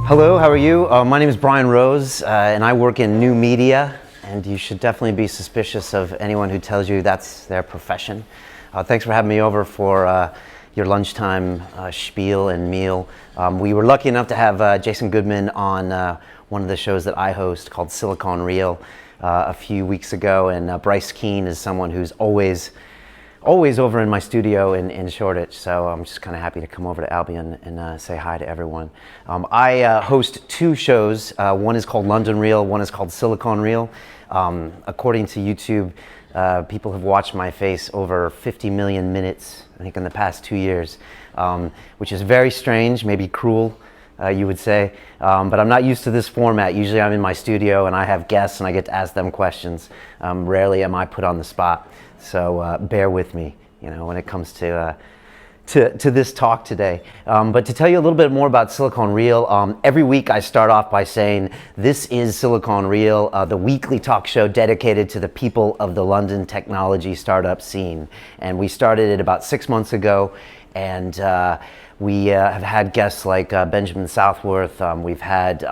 Hello, how are you? My name is Brian Rose, and I work in new media, and you should definitely be suspicious of anyone who tells you that's their profession. Thanks for having me over for your lunchtime spiel and meal. We were lucky enough to have Jason Goodman on one of the shows that I host called Silicon Reel a few weeks ago, and Bryce Keane is someone who's always over in my studio in Shoreditch, so I'm just kind of happy to come over to Albion and say hi to everyone. I host two shows. One is called London Reel, one is called Silicon Reel. According to YouTube, people have watched my face over 50 million minutes, I think, in the past 2 years, which is very strange, maybe cruel, you would say, but I'm not used to this format. Usually I'm in my studio and I have guests and I get to ask them questions. Rarely am I put on the spot. So bear with me, when it comes to this talk today. But to tell you a little bit more about Silicon Reel, every week I start off by saying, this is Silicon Reel, the weekly talk show dedicated to the people of the London technology startup scene. And we started it about 6 months ago, and we have had guests like Benjamin Southworth. We've had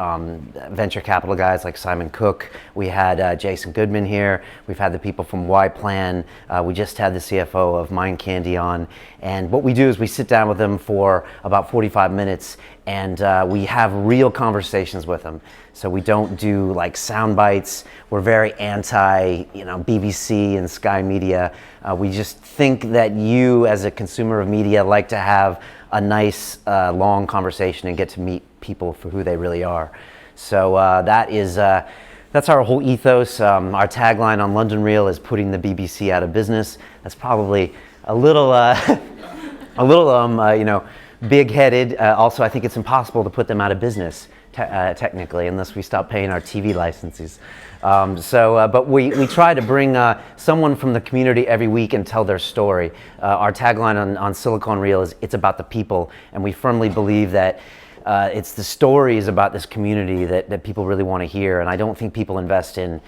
venture capital guys like Simon Cook. We had Jason Goodman here. We've had the people from Y-Plan. We just had the CFO of Mind Candy on. And what we do is we sit down with them for about 45 minutes and we have real conversations with them. So we don't do like sound bites. We're very anti, BBC and Sky Media. We just think that you as a consumer of media like to have a nice long conversation and get to meet people for who they really are. So that's our whole ethos. Our tagline on London Reel is putting the BBC out of business. That's probably a little big-headed. Also, I think it's impossible to put them out of business technically, unless we stop paying our TV licenses. But we try to bring someone from the community every week and tell their story. Our tagline on Silicon Reel is, it's about the people, and we firmly believe that it's the stories about this community that people really want to hear. And I don't think people invest in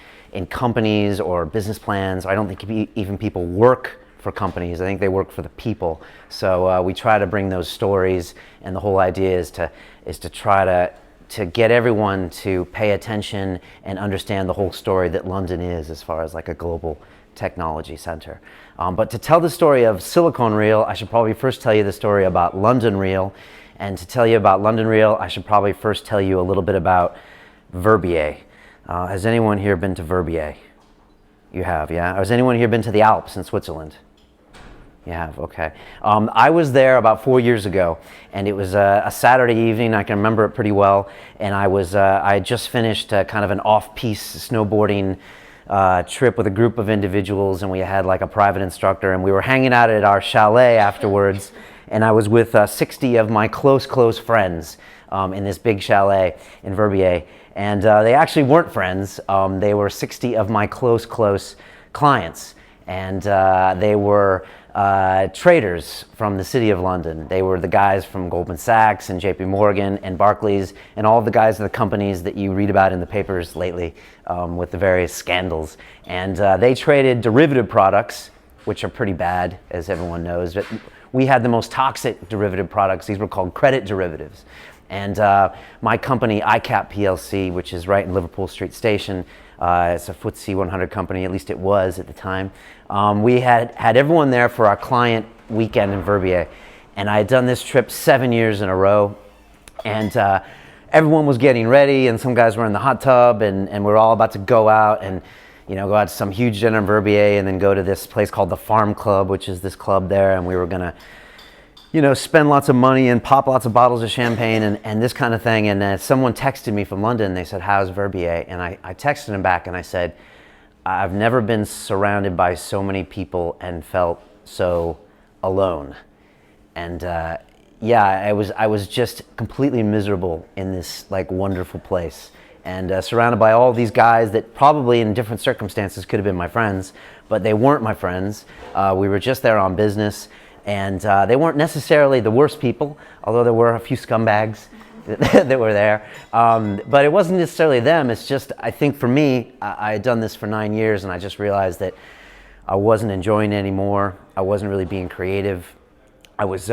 companies or business plans. I don't think even people work for companies. I think they work for the people. So we try to bring those stories, and the whole idea is to try to get everyone to pay attention and understand the whole story that London is as far as like a global technology center. But to tell the story of Silicon Reel, I should probably first tell you the story about London Reel. And to tell you about London Reel, I should probably first tell you a little bit about Verbier. Has anyone here been to Verbier? You have, yeah? Has anyone here been to the Alps in Switzerland? You have, okay. I was there about 4 years ago, and it was a Saturday evening. I can remember it pretty well. And I had just finished kind of an off-piste snowboarding trip with a group of individuals, and we had like a private instructor, and we were hanging out at our chalet afterwards. And I was with 60 of my close friends in this big chalet in Verbier. And they actually weren't friends. They were 60 of my close clients. And they were traders from the City of London. They were the guys from Goldman Sachs and JP Morgan and Barclays and all of the guys of the companies that you read about in the papers lately with the various scandals. And they traded derivative products, which are pretty bad, as everyone knows. But we had the most toxic derivative products. These were called credit derivatives. And my company, ICAP PLC, which is right in Liverpool Street Station, it's a FTSE 100 company, at least it was at the time. We had everyone there for our client weekend in Verbier. And I had done this trip 7 years in a row. And everyone was getting ready, and some guys were in the hot tub, and we were all about to go out and go out to some huge dinner in Verbier and then go to this place called the Farm Club, which is this club there. And we were going to spend lots of money and pop lots of bottles of champagne and this kind of thing. And someone texted me from London. They said, "How's Verbier?" And I texted him back and I said, "I've never been surrounded by so many people and felt so alone." And I was just completely miserable in this like wonderful place. And surrounded by all these guys that probably in different circumstances could have been my friends, but they weren't my friends. We were just there on business. And they weren't necessarily the worst people, although there were a few scumbags that were there. But it wasn't necessarily them. It's just, I think for me, I had done this for 9 years, and I just realized that I wasn't enjoying it anymore. I wasn't really being creative. I was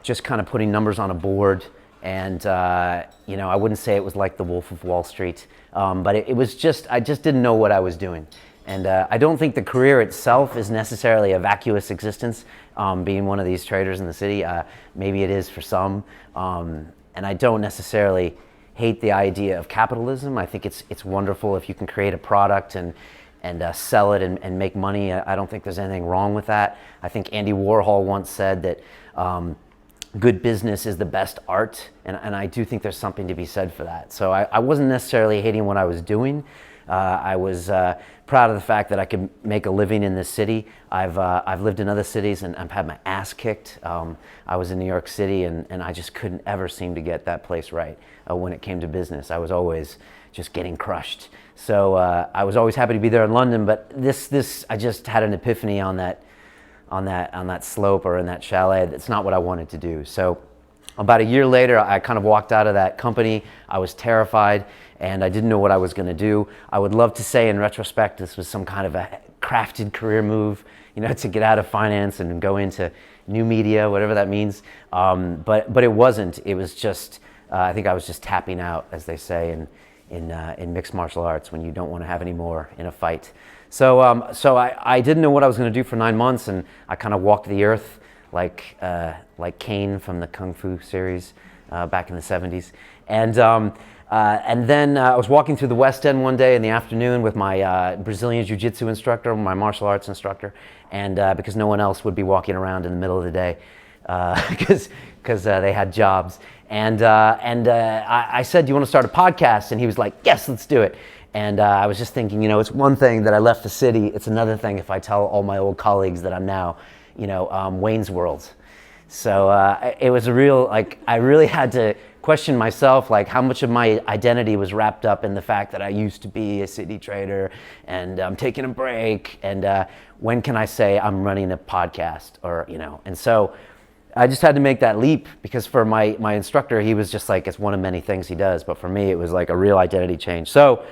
just kind of putting numbers on a board, And I wouldn't say it was like the Wolf of Wall Street, but it was just, I just didn't know what I was doing. And I don't think the career itself is necessarily a vacuous existence, being one of these traders in the city. Maybe it is for some. And I don't necessarily hate the idea of capitalism. I think it's wonderful if you can create a product and sell it and make money. I don't think there's anything wrong with that. I think Andy Warhol once said that good business is the best art, and I do think there's something to be said for that. So I wasn't necessarily hating what I was doing. I was proud of the fact that I could make a living in this city. I've lived in other cities and I've had my ass kicked. I was in New York City and I just couldn't ever seem to get that place right when it came to business. I was always just getting crushed. So I was always happy to be there in London, but this I just had an epiphany on that slope or in that chalet. That's not what I wanted to do. So about a year later, I kind of walked out of that company. I was terrified and I didn't know what I was going to do. I would love to say in retrospect this was some kind of a crafted career move, to get out of finance and go into new media, whatever that means. But it wasn't. It was just, I think I was just tapping out, as they say in mixed martial arts, when you don't want to have any more in a fight. So I didn't know what I was going to do for 9 months, and I kind of walked the earth like Kane from the Kung Fu series back in the 70s. And then I was walking through the West End one day in the afternoon with my Brazilian Jiu-Jitsu instructor, my martial arts instructor, and because no one else would be walking around in the middle of the day because they had jobs. And I said, "Do you want to start a podcast?" And he was like, "Yes, let's do it." And I was just thinking, it's one thing that I left the city. It's another thing if I tell all my old colleagues that I'm now, Wayne's World. So it was a real, I really had to question myself, how much of my identity was wrapped up in the fact that I used to be a city trader and I'm taking a break. And when can I say I'm running a podcast and so I just had to make that leap, because for my instructor, he was just it's one of many things he does. But for me, it was a real identity change. So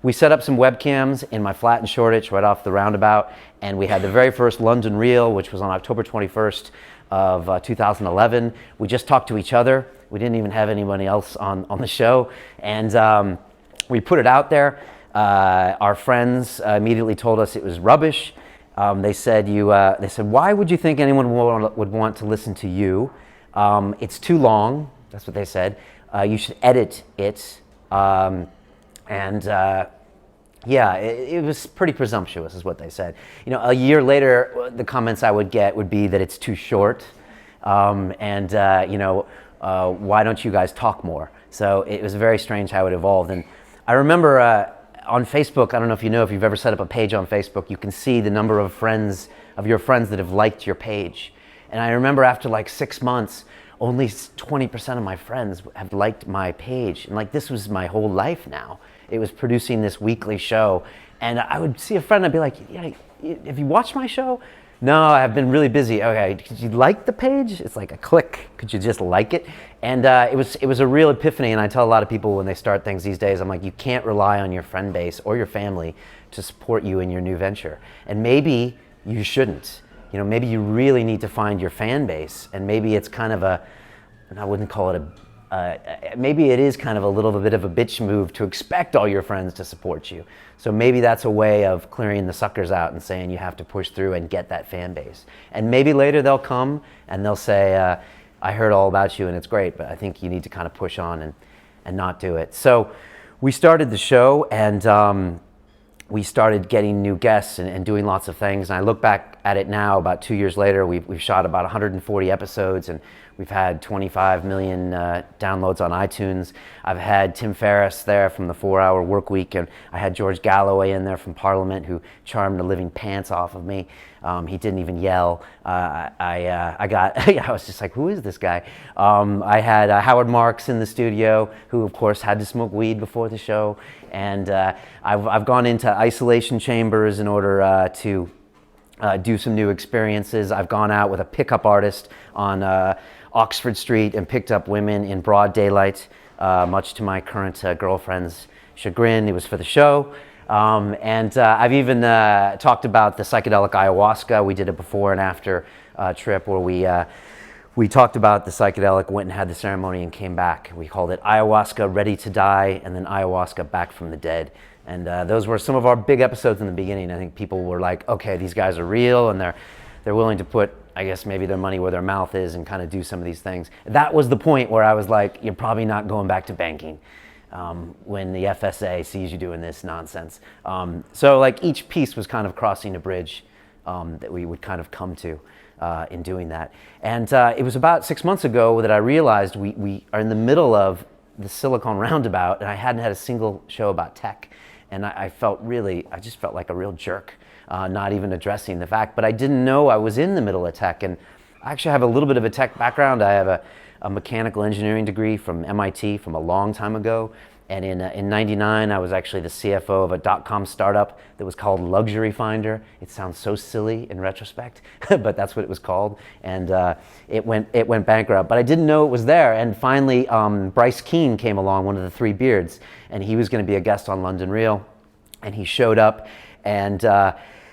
we set up some webcams in my flat in Shoreditch right off the roundabout. And we had the very first London Reel, which was on October 21st of 2011. We just talked to each other. We didn't even have anybody else on the show. And we put it out there. Our friends immediately told us it was rubbish. They said, "Why would you think anyone would want to listen to you? It's too long." That's what they said. "You should edit it." It was pretty presumptuous, is what they said. A year later, the comments I would get would be that it's too short, why don't you guys talk more? So it was very strange how it evolved. And I remember on Facebook, I don't know if you've ever set up a page on Facebook, you can see the number of your friends that have liked your page. And I remember after 6 months, only 20% of my friends have liked my page. And this was my whole life now. It was producing this weekly show. And I would see a friend and I'd be like, "Yeah, have you watched my show?" "No, I've been really busy." "Okay, did you like the page?" It's like a click. Could you just like it? And it was a real epiphany. And I tell a lot of people when they start things these days, I'm like, you can't rely on your friend base or your family to support you in your new venture. And maybe you shouldn't. Maybe you really need to find your fan base. And maybe it's kind of I wouldn't call it maybe it is kind of a little bit of a bitch move to expect all your friends to support you. So maybe that's a way of clearing the suckers out and saying you have to push through and get that fan base. And maybe later they'll come and they'll say, "I heard all about you and it's great, but I think you need to kind of push on and not do it." So we started the show and we started getting new guests and doing lots of things. And I look back at it now, about 2 years later, we've shot about 140 episodes and we've had 25 million downloads on iTunes. I've had Tim Ferriss there from the 4-Hour Workweek, and I had George Galloway in there from Parliament, who charmed the living pants off of me. He didn't even yell. I was just like, who is this guy? I had Howard Marks in the studio, who of course had to smoke weed before the show. And I've gone into isolation chambers in order to do some new experiences. I've gone out with a pickup artist on Oxford Street and picked up women in broad daylight, much to my current girlfriend's chagrin. It was for the show. And I've even talked about the psychedelic ayahuasca. We did a before and after trip where we talked about the psychedelic, went and had the ceremony and came back. We called it Ayahuasca Ready to Die, and then Ayahuasca Back from the Dead. And those were some of our big episodes in the beginning. I think people were like, okay, these guys are real, and they're willing to put, I guess, maybe their money where their mouth is and kind of do some of these things. That was the point where I was like, you're probably not going back to banking when the FSA sees you doing this nonsense. So like each piece was kind of crossing a bridge that we would kind of come to in doing that. And it was about 6 months ago that I realized we are in the middle of the Silicon Roundabout, and I hadn't had a single show about tech. And I just felt like a real jerk, not even addressing the fact. But I didn't know I was in the middle of tech. And I actually have a little bit of a tech background. I have a mechanical engineering degree from MIT from a long time ago. And in '99, I was actually the CFO of a .com startup that was called Luxury Finder. It sounds so silly in retrospect, but that's what it was called. And it went bankrupt. But I didn't know it was there. And finally, Bryce Keane came along, one of the three beards, and he was going to be a guest on London Real. And he showed up, and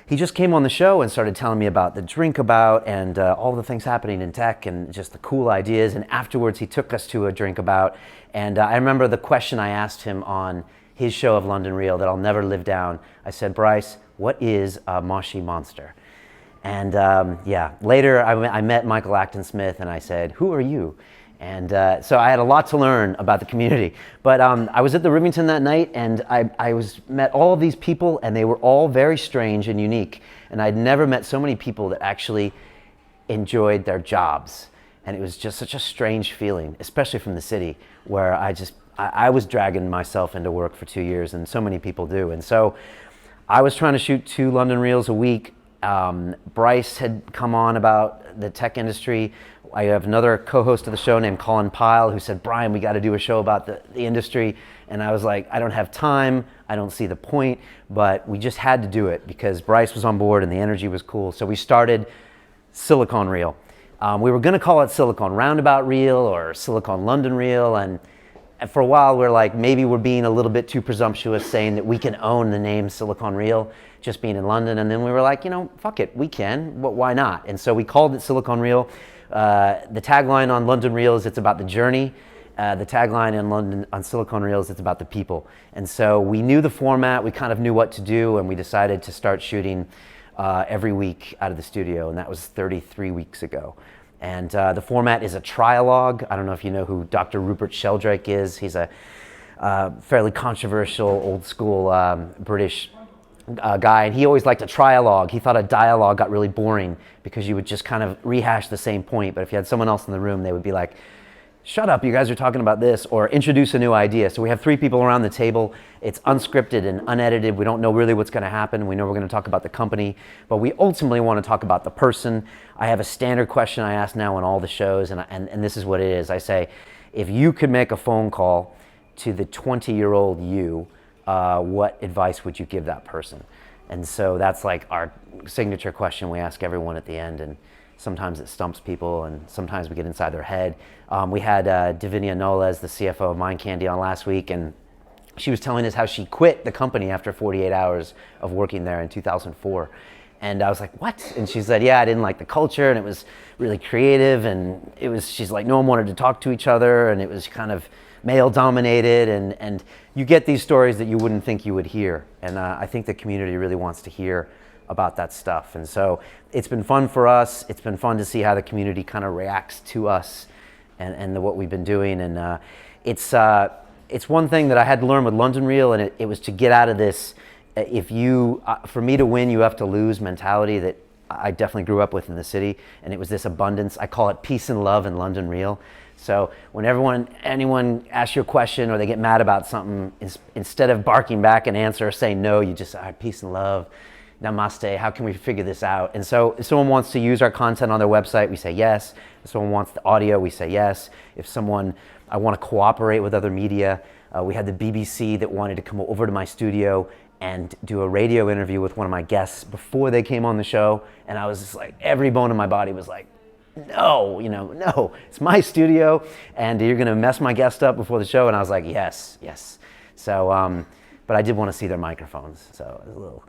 he just came on the show and started telling me about the drink about and all the things happening in tech and just the cool ideas. And afterwards, he took us to a drink about. And I remember the question I asked him on his show of London Real that I'll never live down. I said, Bryce, what is a Moshi Monster? And later I met Michael Acton Smith, and I said, who are you? And so I had a lot to learn about the community. But I was at the Rivington that night, and I met all of these people, and they were all very strange and unique. And I'd never met so many people that actually enjoyed their jobs. And it was just such a strange feeling, especially from the city, where I was dragging myself into work for 2 years, and so many people do. And so I was trying to shoot 2 London Reels a week. Bryce had come on about the tech industry. I have another co-host of the show named Colin Pyle who said, Brian, we got to do a show about the industry. And I was like, I don't have time. I don't see the point. But we just had to do it because Bryce was on board and the energy was cool. So we started Silicon Reel. We were going to call it Silicon Roundabout Reel or Silicon London Reel. And for a while, we're like, maybe we're being a little bit too presumptuous saying that we can own the name Silicon Reel just being in London. And then we were like, fuck it, we can. Why not? And so we called it Silicon Reel. The tagline on London Reel is it's about the journey. The tagline on Silicon Reel is it's about the people. And so we knew the format, we kind of knew what to do, and we decided to start shooting every week out of the studio, and that was 33 weeks ago. And the format is a trialogue. I don't know if you know who Dr. Rupert Sheldrake is. He's a fairly controversial, old school British guy, and he always liked a trialogue. He thought a dialogue got really boring because you would just kind of rehash the same point, but if you had someone else in the room, they would be like, shut up, you guys are talking about this, or introduce a new idea. So we have 3 people around the table. It's unscripted and unedited. We don't know really what's going to happen. We know we're going to talk about the company, but we ultimately want to talk about the person. I have a standard question I ask now on all the shows, and this is what it is. I say, if you could make a phone call to the 20-year-old you, what advice would you give that person? And so that's like our signature question we ask everyone at the end, and sometimes it stumps people, and sometimes we get inside their head. We had Davinia Noles, the CFO of Mind Candy, on last week, and she was telling us how she quit the company after 48 hours of working there in 2004. And I was like, what? And she said, yeah, I didn't like the culture, and it was really creative, and she's like, no one wanted to talk to each other, and it was kind of male-dominated, and you get these stories that you wouldn't think you would hear. And I think the community really wants to hear about that stuff. And so it's been fun for us. It's been fun to see how the community kind of reacts to us and what we've been doing. And it's one thing that I had to learn with London Real, and it was to get out of this, for me to win, you have to lose mentality that I definitely grew up with in the city. And it was this abundance. I call it peace and love in London Real. So when anyone asks you a question or they get mad about something, instead of barking back an answer or saying no, you just say, peace and love. Namaste, how can we figure this out? And so if someone wants to use our content on their website, we say yes. If someone wants the audio, we say yes. If I want to cooperate with other media, we had the BBC that wanted to come over to my studio and do a radio interview with one of my guests before they came on the show. And I was just like, every bone in my body was like, no, no, it's my studio, and you're going to mess my guest up before the show. And I was like, yes. So, but I did want to see their microphones. So it was a little...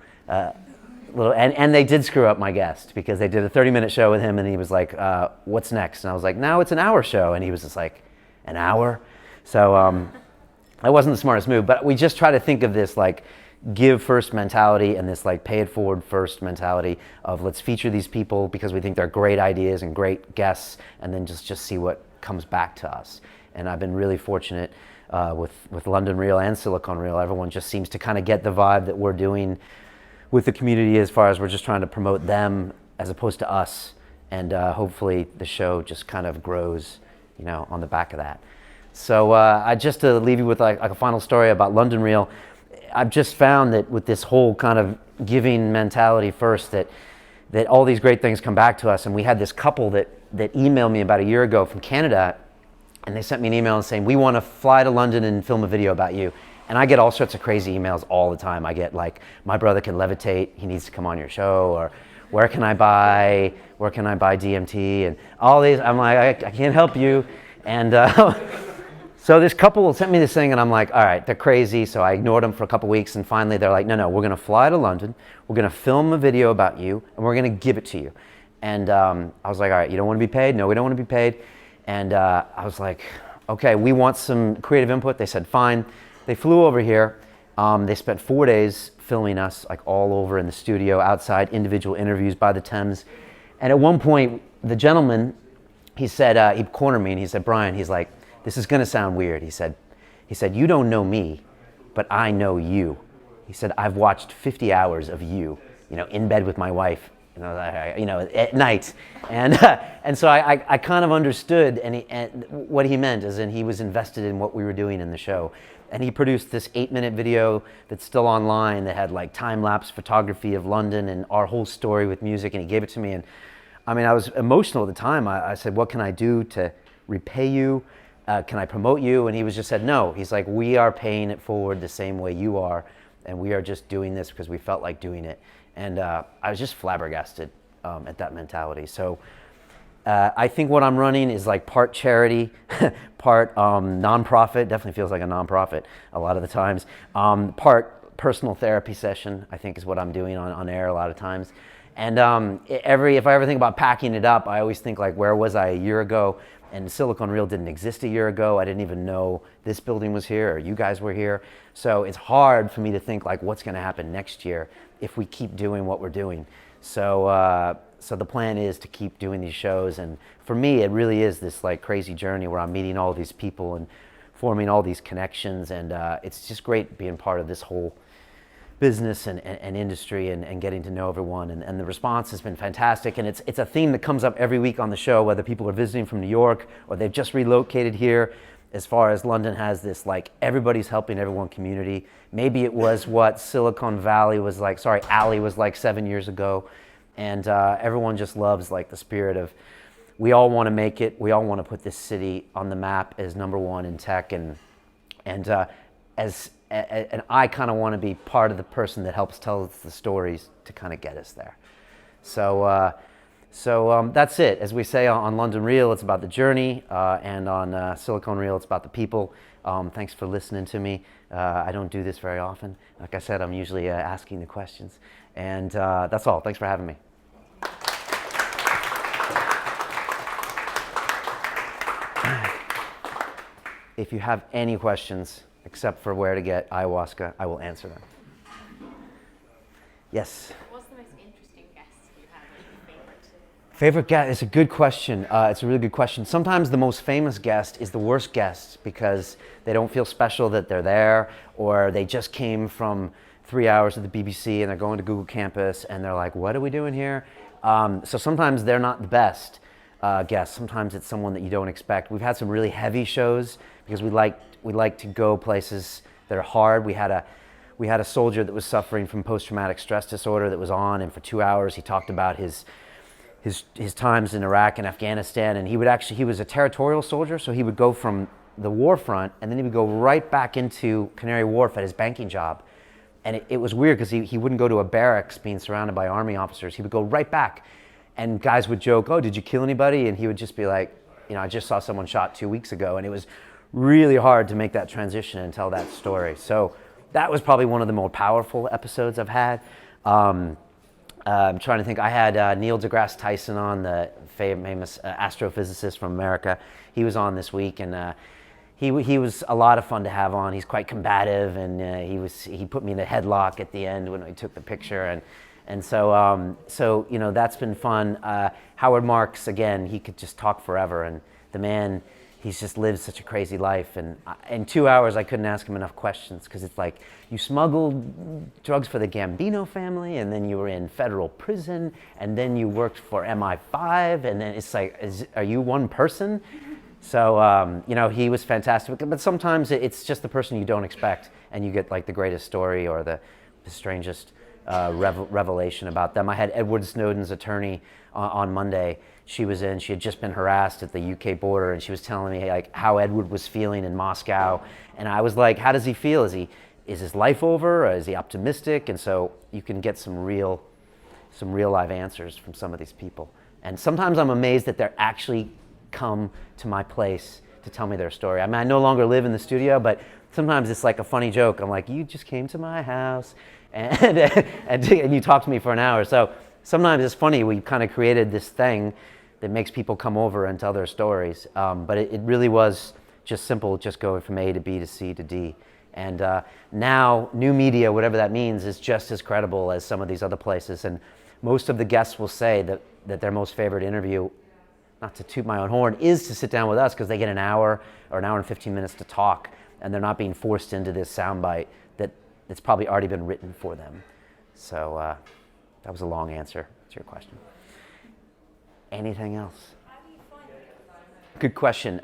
And they did screw up my guest because they did a 30-minute show with him, and he was like, "What's next?" And I was like, "Now it's an hour show," and he was just like, "An hour?" So that wasn't the smartest move, but we just try to think of this like give first mentality and this like pay it forward first mentality of let's feature these people because we think they're great ideas and great guests, and then just see what comes back to us. And I've been really fortunate with London Reel and Silicon Reel. Everyone just seems to kind of get the vibe that we're doing with the community as far as we're just trying to promote them as opposed to us. And hopefully the show just kind of grows, on the back of that. So I just to leave you with like a final story about London Reel. I've just found that with this whole kind of giving mentality first, that all these great things come back to us. And we had this couple that emailed me about a year ago from Canada, and they sent me an email saying, "We want to fly to London and film a video about you." And I get all sorts of crazy emails all the time. I get like, "My brother can levitate, he needs to come on your show," or where can I buy DMT, and all these. I'm like, I can't help you. And so this couple sent me this thing, and I'm like, all right, they're crazy. So I ignored them for a couple weeks, and finally they're like, no, we're gonna fly to London, we're gonna film a video about you, and we're gonna give it to you. And I was like, all right, you don't want to be paid? No, we don't want to be paid. And I was like, okay, we want some creative input. They said, fine. They flew over here. They spent 4 days filming us like all over in the studio, outside, individual interviews by the Thames. And at one point, the gentleman, he said, he cornered me and he said, Brian, he's like, this is gonna sound weird. He said, you don't know me, but I know you. He said, I've watched 50 hours of you, in bed with my wife, at night. And so I kind of understood and what he meant, as in he was invested in what we were doing in the show. And he produced this 8-minute video that's still online that had like time-lapse photography of London and our whole story with music, and he gave it to me. And I mean, I was emotional at the time. I said, what can I do to repay you? Can I promote you? And he just said, no. He's like, we are paying it forward the same way you are, and we are just doing this because we felt like doing it. And I was just flabbergasted at that mentality. So I think what I'm running is like part charity, part nonprofit. Definitely feels like a nonprofit a lot of the times. Part personal therapy session, I think, is what I'm doing on air a lot of times. And if I ever think about packing it up, I always think like, where was I a year ago? And Silicon Reel didn't exist a year ago. I didn't even know this building was here or you guys were here. So it's hard for me to think like what's going to happen next year if we keep doing what we're doing. So the plan is to keep doing these shows. And for me, it really is this like crazy journey where I'm meeting all these people and forming all these connections. And it's just great being part of this whole business and industry and getting to know everyone, and the response has been fantastic. And it's a theme that comes up every week on the show, whether people are visiting from New York or they've just relocated here. As far as London has this like everybody's helping everyone community. Maybe it was what Silicon Valley was like, Alley was like 7 years ago. And everyone just loves like the spirit of we all want to make it, we all want to put this city on the map as #1 in tech, and I kind of want to be part of the person that helps tell us the stories to kind of get us there. So that's it. As we say on London Reel, it's about the journey, and on Silicon Reel, it's about the people. Thanks for listening to me. I don't do this very often. Like I said, I'm usually asking the questions. And that's all. Thanks for having me. If you have any questions, except for where to get ayahuasca, I will answer them. Yes? What's the most interesting guest you had, or your favorite? Favorite guest? It's a good question. It's a really good question. Sometimes the most famous guest is the worst guest because they don't feel special that they're there, or they just came from 3 hours at the BBC and they're going to Google Campus and they're like, what are we doing here? So sometimes they're not the best guests. Sometimes it's someone that you don't expect. We've had some really heavy shows because we like to go places that are hard. We had a soldier that was suffering from post-traumatic stress disorder that was on, and for 2 hours he talked about his times in Iraq and Afghanistan. And he was a territorial soldier, so he would go from the war front and then he would go right back into Canary Wharf at his banking job. And it was weird because he wouldn't go to a barracks being surrounded by army officers. He would go right back, and guys would joke, oh, did you kill anybody? And he would just be like, I just saw someone shot 2 weeks ago. And it was really hard to make that transition and tell that story. So that was probably one of the more powerful episodes I've had. I'm trying to think. I had Neil deGrasse Tyson on, the famous astrophysicist from America. He was on this week, and he was a lot of fun to have on. He's quite combative, and he put me in a headlock at the end when I took the picture, and so you know, that's been fun. Howard Marks, again, he could just talk forever, and the man, he's just lived such a crazy life. And in 2 hours, I couldn't ask him enough questions, because it's like, you smuggled drugs for the Gambino family, and then you were in federal prison, and then you worked for MI5, and then it's like, are you one person? So, you know, he was fantastic. But sometimes it's just the person you don't expect, and you get like the greatest story or the strangest revelation about them. I had Edward Snowden's attorney on Monday. She was in, she had just been harassed at the UK border, and she was telling me like how Edward was feeling in Moscow. And I was like, how does he feel? Is his life over? Or is he optimistic? And so you can get some real live answers from some of these people. And sometimes I'm amazed that they're actually come to my place to tell me their story. I mean, I no longer live in the studio, but sometimes it's like a funny joke. I'm like, you just came to my house and you talked to me for an hour. So sometimes it's funny, we kind of created this thing that makes people come over and tell their stories. But it really was just simple, just going from A to B to C to D. And now new media, whatever that means, is just as credible as some of these other places. And most of the guests will say that their most favorite interview, not to toot my own horn, is to sit down with us, because they get an hour or an hour and 15 minutes to talk, and they're not being forced into this soundbite that's probably already been written for them. So that was a long answer to your question. Anything else? How do you find it? Good question.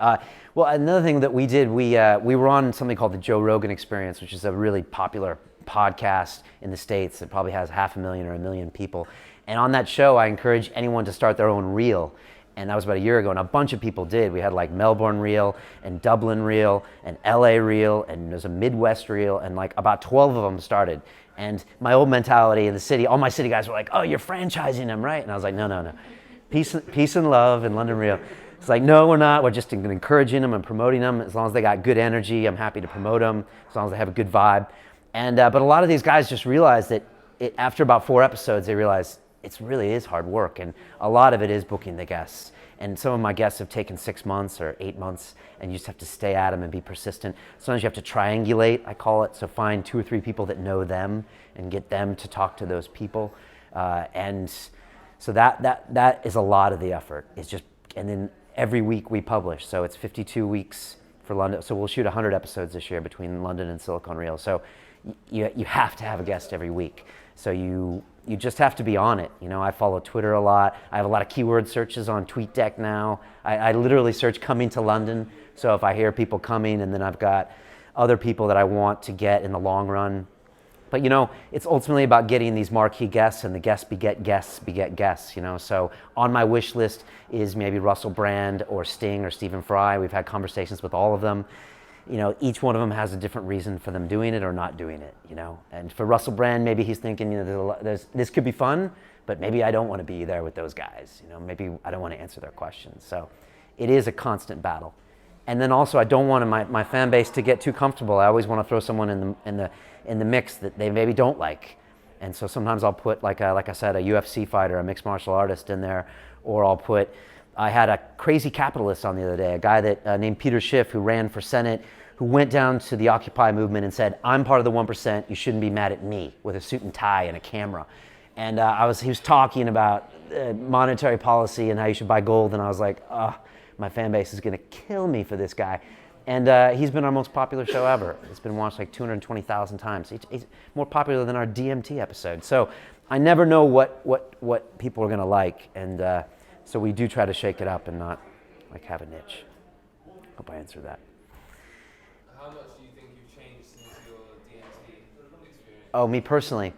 Well, another thing that we did, we were on something called the Joe Rogan Experience, which is a really popular podcast in the States. It probably has 500,000 or 1 million people. And on that show, I encourage anyone to start their own reel. And that was about a year ago, and a bunch of people did. We had like Melbourne reel, and Dublin reel, and LA reel, and there's a Midwest reel, and like about 12 of them started. And my old mentality in the city, all my city guys were like, oh, you're franchising them, right? And I was like, no. Peace and love in London reel. It's like, no, we're not. We're just encouraging them and promoting them. As long as they got good energy, I'm happy to promote them, as long as they have a good vibe. And but a lot of these guys just realized that after about 4 episodes, they realized it really is hard work, and a lot of it is booking the guests. And some of my guests have taken 6 months or 8 months, and you just have to stay at them and be persistent. Sometimes you have to triangulate, I call it, so find 2 or 3 people that know them and get them to talk to those people. And so that is a lot of the effort. It's just, and then every week we publish, so it's 52 weeks for London. So we'll shoot 100 episodes this year between London and Silicon Reel. So you have to have a guest every week. So you just have to be on it. You know, I follow Twitter a lot. I have a lot of keyword searches on TweetDeck now. I literally search coming to London. So if I hear people coming, and then I've got other people that I want to get in the long run. But you know, it's ultimately about getting these marquee guests, and the guests beget guests, you know. So on my wish list is maybe Russell Brand or Sting or Stephen Fry. We've had conversations with all of them. You know, each one of them has a different reason for them doing it or not doing it, you know. And for Russell Brand, maybe he's thinking, you know, this could be fun, but maybe I don't want to be there with those guys. You know, maybe I don't want to answer their questions. So it is a constant battle. And then also, I don't want my fan base to get too comfortable. I always want to throw someone in the mix that they maybe don't like. And so sometimes I'll put, like I said, a UFC fighter, a mixed martial artist in there, or I had a crazy capitalist on the other day, a guy that named Peter Schiff, who ran for Senate, who went down to the Occupy movement and said, I'm part of the 1%, you shouldn't be mad at me, with a suit and tie and a camera. And he was talking about monetary policy and how you should buy gold, and I was like, my fan base is gonna kill me for this guy. And he's been our most popular show ever. It's been watched like 220,000 times. He's more popular than our DMT episode. So I never know what people are gonna like, and so we do try to shake it up and not like have a niche. Hope I answered that. How much do you think you've changed since your DMT experience? Oh, me personally?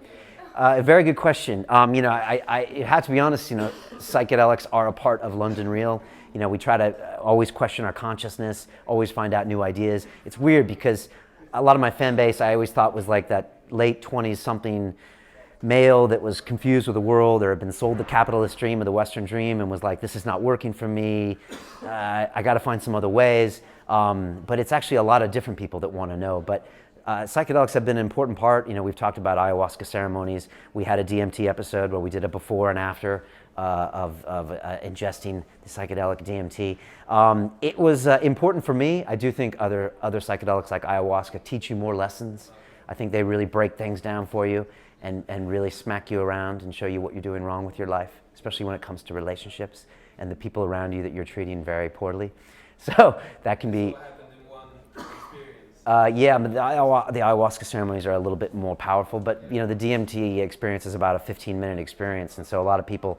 A very good question. You know, I have to be honest, you know, psychedelics are a part of London Reel. You know, we try to always question our consciousness, always find out new ideas. It's weird because a lot of my fan base I always thought was like that late 20s something male that was confused with the world or had been sold the capitalist dream or the Western dream and was like, this is not working for me. I got to find some other ways. But it's actually a lot of different people that want to know. But Psychedelics have been an important part. You know, we've talked about ayahuasca ceremonies. We had a DMT episode where we did a before and after of ingesting the psychedelic DMT. It was important for me. I do think other psychedelics like ayahuasca teach you more lessons. I think they really break things down for you and really smack you around and show you what you're doing wrong with your life, especially when it comes to relationships and the people around you that you're treating very poorly. So that can be... What happened in one experience? Yeah, but the ayahuasca ceremonies are a little bit more powerful, but you know, the DMT experience is about a 15-minute experience, and so a lot of people,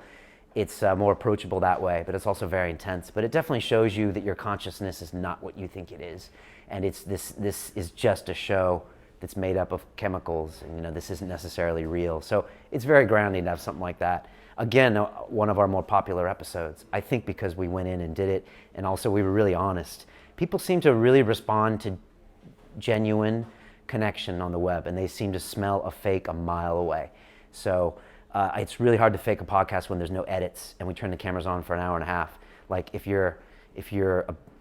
it's more approachable that way, but it's also very intense. But it definitely shows you that your consciousness is not what you think it is, and this is just a show that's made up of chemicals, and you know, this isn't necessarily real. So it's very grounding to have something like that. Again, one of our more popular episodes, I think because we went in and did it, and also we were really honest. People seem to really respond to genuine connection on the web, and they seem to smell a fake a mile away. So it's really hard to fake a podcast when there's no edits and we turn the cameras on for an hour and a half. Like if you're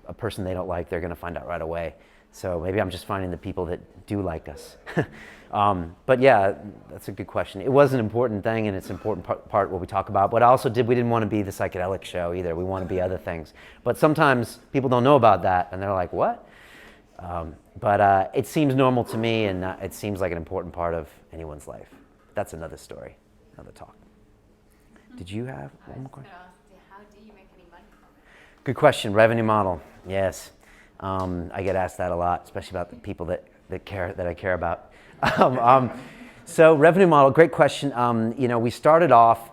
a person they don't like, they're gonna find out right away. So maybe I'm just finding the people that do like us. But yeah, that's a good question. It was an important thing, and it's an important part what we talk about. But also we didn't want to be the psychedelic show either. We want to be other things. But sometimes people don't know about that, and they're like, what? But it seems normal to me, and it seems like an important part of anyone's life. That's another story, another talk. Did you have one more question? How do you make any money from it? Good question. Revenue model. Yes. I get asked that a lot, especially about the people that I care about. So revenue model, great question. You know, we started off,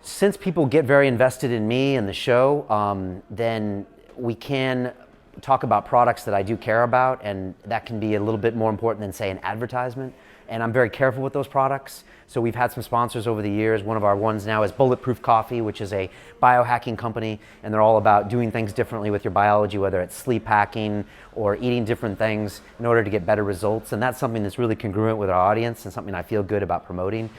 since people get very invested in me and the show, then we can talk about products that I do care about, and that can be a little bit more important than, say, an advertisement. And I'm very careful with those products. So we've had some sponsors over the years. One of our ones now is Bulletproof Coffee, which is a biohacking company, and they're all about doing things differently with your biology, whether it's sleep hacking or eating different things in order to get better results. And that's something that's really congruent with our audience and something I feel good about promoting.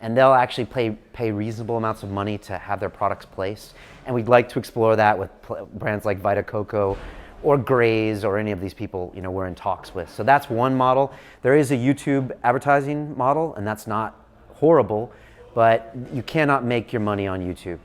And they'll actually pay reasonable amounts of money to have their products placed. And we'd like to explore that with brands like Vita Coco or Graze or any of these people, you know, we're in talks with. So that's one model. There is a YouTube advertising model, and that's not horrible, but you cannot make your money on YouTube.